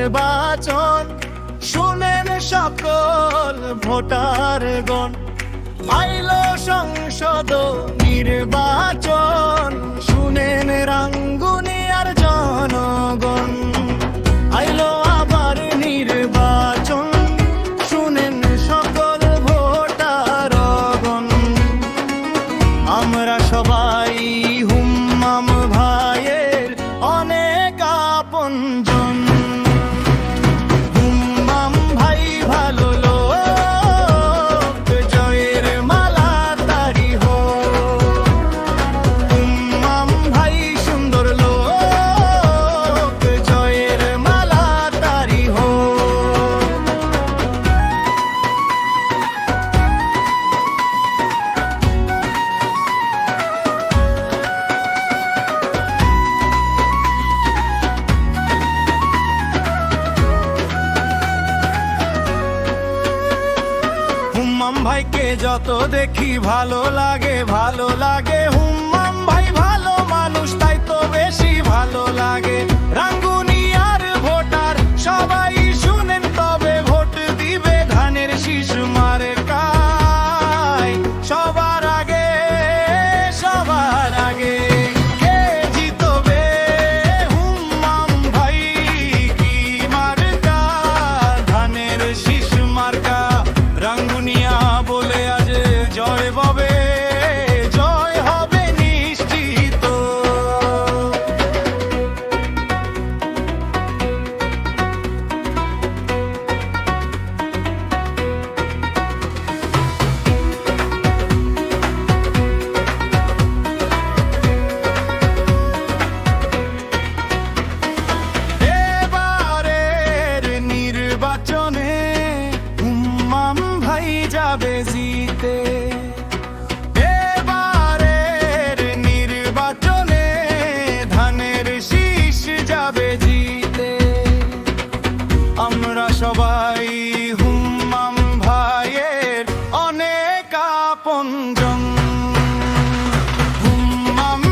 নির্বাচন শুনেন সকল ভোটারগণ, আইল সংসদ নির্বাচন শুনেন রাঙ্গুনিয়ার জনগণ। আইল আবার নির্বাচন শুনেন সকল ভোটারগণ, আমরা সবাই হুম্মাম ভাইয়ের অনেক আপনজন। হুম্মাম ভাই ভালো লোক, জয়ের মালা তারি হোক। হুম্মাম ভাই সুন্দর লোক, জয়ের মালা তারি হোক। হুম্মাম ভাইকে যত দেখি ভালো লাগে, ভালো লাগে। হুম্মাম ভাই ভালো মানুষ, তাই তো বেশি ভালো লাগে। রাঙ্গুনিয়ার ভোটার সবাই শুনেন, তবে ভোট দিবে ধানের শীষ মার্কায়। সবার আগে, সবার আগে কে জিতবে? হুম্মাম ভাই কি মার্কা? ধানের শীষ মার্কা। রাঙ্গুনিয়া বলে আজ জয় ববে, জয় হবে নিশ্চিত। এবারের নির্বাচনে হুম্মাম ভাই যাবে জিতে। এবারের নির্বাচনে ধানের শীষ যাবে জিতে। আমরা সবাই হুম্মাম ভাইয়ের অনেক আপনজন। হুম্মাম